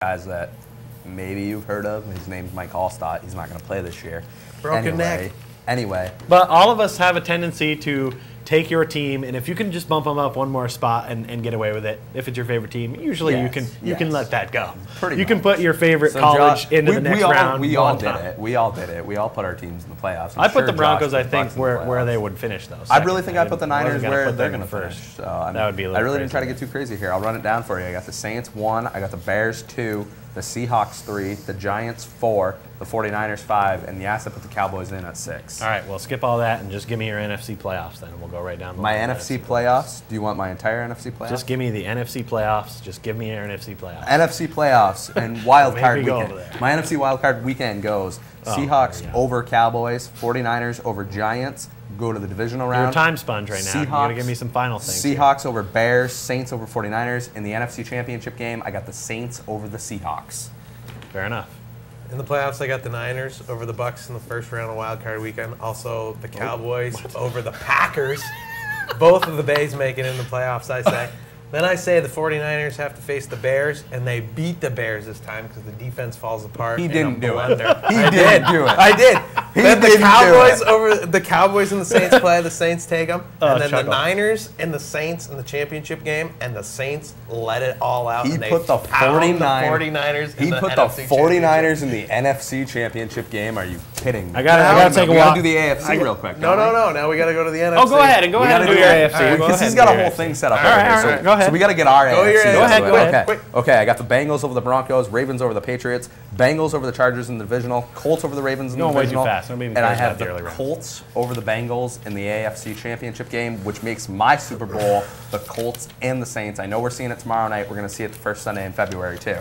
guys that maybe you've heard of. His name's Mike Allstott. He's not going to play this year. Broken neck. Anyway. But all of us have a tendency to take your team, and if you can just bump them up one more spot and get away with it, if it's your favorite team, usually you can let that go. You can put your favorite college into the next round. We all did it. We all did it. We all put our teams in the playoffs. I put the Broncos, I think, where they would finish, though. I really think I put the Niners where they're going to finish. That would be a little I really didn't try to get too crazy here. I'll run it down for you. I got the Saints 1, I got the Bears 2, the Seahawks 3, the Giants 4, the 49ers 5, and yes, I put the Cowboys in at 6. All right, well, skip all that and just give me your NFC playoffs then. We'll go right down the My NFC playoffs? Do you want my entire NFC playoffs? Just give me the NFC playoffs. Just give me your NFC playoffs. NFC playoffs and wild card weekend. Over there. My NFC wild card weekend goes Seahawks over Cowboys, 49ers over Giants, go to the divisional round. You're a time sponge right now. You got to give me some final things. Seahawks over Bears, Saints over 49ers. In the NFC Championship game, I got the Saints over the Seahawks. Fair enough. In the playoffs, I got the Niners over the Bucks in the first round of wild card weekend. Also, the Cowboys over the Packers. Both of the Bays make it in the playoffs, I say. Then I say the 49ers have to face the Bears, and they beat the Bears this time because the defense falls apart. He didn't do it. He did do it. I did. Then the Cowboys and the Saints play. The Saints take them. And then the Niners and the Saints in the championship game, and the Saints let it all out. He put the 49ers He put the 49ers in the NFC Championship game. Are you kidding me? I got to take a walk. We got to do the AFC real quick. No. Now we got to go to the NFC. Oh, go ahead and do your AFC. Because he's got a whole thing set up over here. All right, go ahead. So we got to get our AFC. Go ahead. Okay, I got the Bengals over the Broncos, Ravens over the Patriots, Bengals over the Chargers in the divisional, Colts over the Ravens in the divisional. Way too fast. And I have the Colts over the Bengals in the AFC Championship game, which makes my Super Bowl the Colts and the Saints. I know we're seeing it tomorrow night. We're going to see it the first Sunday in February, too.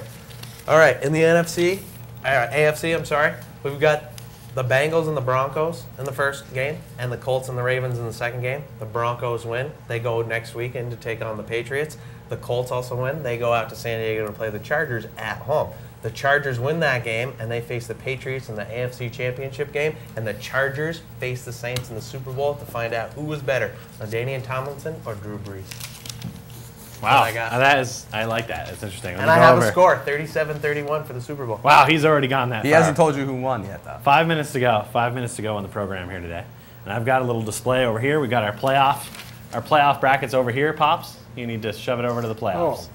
All right, in the AFC, I'm sorry, we've got the Bengals and the Broncos in the first game, and the Colts and the Ravens in the second game. The Broncos win. They go next weekend to take on the Patriots. The Colts also win. They go out to San Diego to play the Chargers at home. The Chargers win that game, and they face the Patriots in the AFC Championship game, and the Chargers face the Saints in the Super Bowl to find out who was better, LaDainian Tomlinson or Drew Brees. Wow, I like that. It's interesting. And I have a score, 37-31 for the Super Bowl. Wow, he's already gone that far. He hasn't told you who won yet, though. 5 minutes to go. 5 minutes to go on the program here today. And I've got a little display over here. We got our playoff brackets over here, Pops. You need to shove it over to the playoffs. Oh.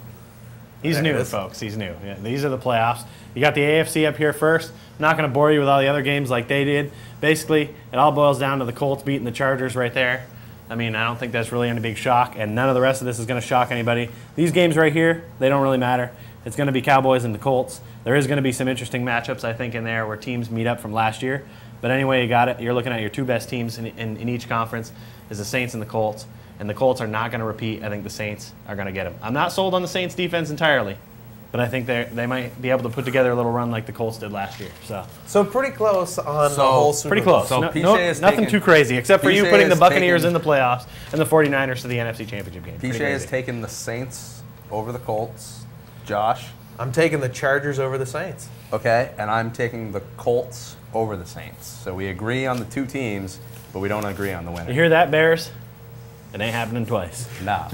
He's new, folks. He's new. Yeah, these are the playoffs. You got the AFC up here first. I'm not going to bore you with all the other games like they did. Basically, it all boils down to the Colts beating the Chargers right there. I mean, I don't think that's really any big shock, and none of the rest of this is going to shock anybody. These games right here, they don't really matter. It's going to be Cowboys and the Colts. There is going to be some interesting matchups, I think, in there where teams meet up from last year. But anyway, you got it. You're looking at your two best teams in each conference is the Saints and the Colts. And the Colts are not going to repeat. I think the Saints are going to get them. I'm not sold on the Saints defense entirely, but I think they might be able to put together a little run like the Colts did last year. So pretty close on the whole Super Bowl. Pretty close. So nothing too crazy, except for you putting the Buccaneers in the playoffs and the 49ers to the NFC Championship game. Piche has taken the Saints over the Colts. Josh? I'm taking the Chargers over the Saints. Okay, and I'm taking the Colts over the Saints. So we agree on the two teams, but we don't agree on the winner. You hear that, Bears? It ain't happening twice. Nah.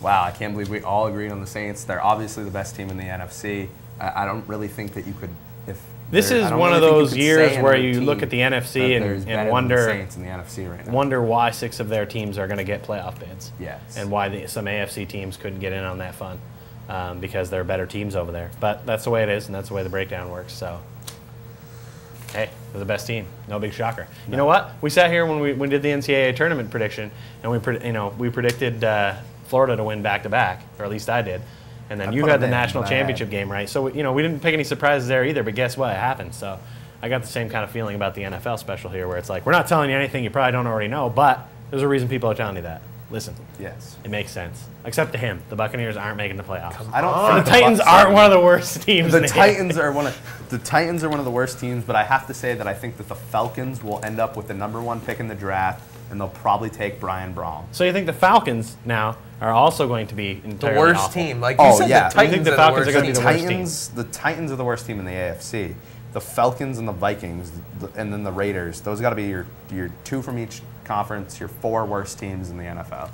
Wow, I can't believe we all agreed on the Saints. They're obviously the best team in the NFC. I don't really think that you could. This is one of those years where you look at the NFC and wonder Saints in the NFC right now. Wonder why 6 of their teams are going to get playoff bids. Yes. And why some AFC teams couldn't get in on that fun because they're better teams over there. But that's the way it is, and that's the way the breakdown works. So. Hey, they're the best team. No big shocker. No. You know what? We sat here when we did the NCAA tournament prediction, and we predicted Florida to win back-to-back, or at least I did. And then you had the national championship game, right? So we didn't pick any surprises there either. But guess what? It happened. So I got the same kind of feeling about the NFL special here, where it's like we're not telling you anything you probably don't already know, but there's a reason people are telling you that. Listen. Yes. It makes sense. Except to him. The Buccaneers aren't making the playoffs. I don't think the Titans aren't one of the worst teams. The Titans are one of the worst teams, but I have to say that I think that the Falcons will end up with the #1 pick in the draft, and they'll probably take Brian Braum. So you think the Falcons now are also going to be entirely the worst awful. team? Like you said, the Titans think the Falcons are going to be the worst team? The Titans are the worst team in the AFC. The Falcons and the Vikings, and then the Raiders. Those got to be your 2 from each conference, your 4 worst teams in the NFL.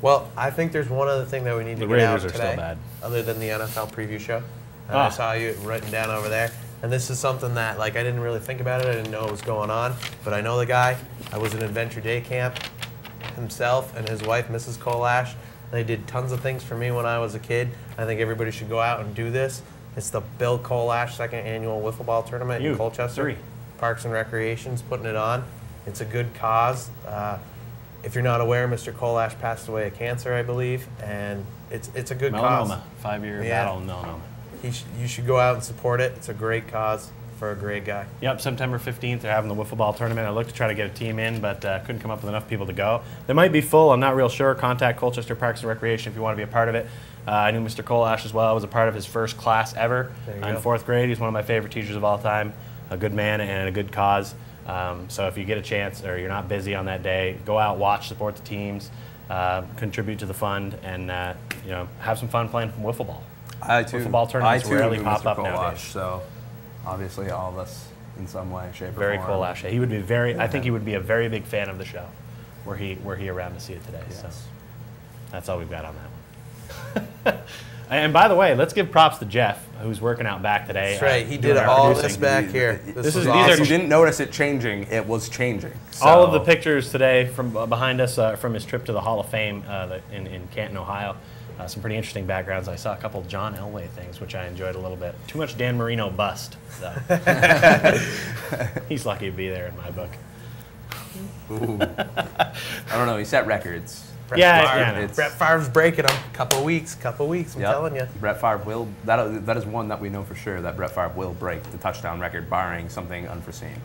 Well, I think there's one other thing that we need to get out today, are still bad. other than the NFL preview show. And I saw you written down over there. And this is something that, like, I didn't really think about it. I didn't know what was going on. But I know the guy. I was in Adventure Day Camp himself and his wife, Mrs. Colash. They did tons of things for me when I was a kid. I think everybody should go out and do this. It's the Bill Colash second annual wiffle ball tournament in Colchester. Parks and Recreation's putting it on. It's a good cause. If you're not aware, Mr. Colash passed away of cancer, I believe, and it's a good cause. Melanoma, 5-year battle of melanoma. You should go out and support it. It's a great cause for a great guy. Yep, September 15th, they're having the wiffle ball tournament. I looked to try to get a team in, but couldn't come up with enough people to go. They might be full. I'm not real sure. Contact Colchester Parks and Recreation if you want to be a part of it. I knew Mr. Colash as well. I was a part of his first class ever in 4th grade. He's one of my favorite teachers of all time. A good man and a good cause. So if you get a chance or you're not busy on that day, go out, watch, support the teams, contribute to the fund, and have some fun playing wiffle ball. I too. Wiffle ball tournaments rarely pop Mr. up Colash, nowadays. So obviously all of us in some way, shape, or form. Very Colash. He would be I think he would be a very big fan of the show. Were he around to see it today? Yes. So that's all we've got on that one. And by the way, let's give props to Jeff, who's working out back today. That's right. He did all this back here. These are. You didn't notice it changing. It was changing. So. All of the pictures today from behind us from his trip to the Hall of Fame in Canton, Ohio. Some pretty interesting backgrounds. I saw a couple of John Elway things, which I enjoyed a little bit. Too much Dan Marino bust. So. He's lucky to be there in my book. Ooh. I don't know. He set records. Brett Favre's breaking them. Couple weeks. I'm telling you. Brett Favre will. That is one that we know for sure that Brett Favre will break the touchdown record, barring something unforeseen.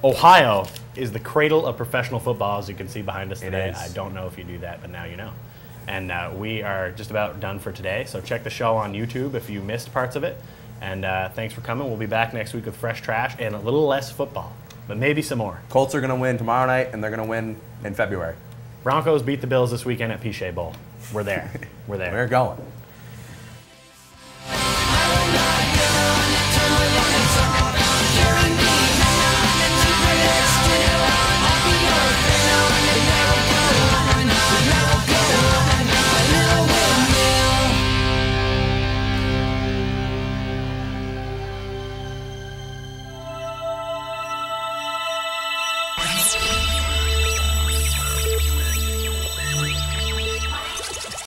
Ohio is the cradle of professional football, as you can see behind us today. I don't know if you do that, but now you know. And we are just about done for today. So check the show on YouTube if you missed parts of it. And thanks for coming. We'll be back next week with fresh trash and a little less football, but maybe some more. Colts are going to win tomorrow night, and they're going to win in February. Broncos beat the Bills this weekend at Piche Bowl. We're there. We're there. We're going.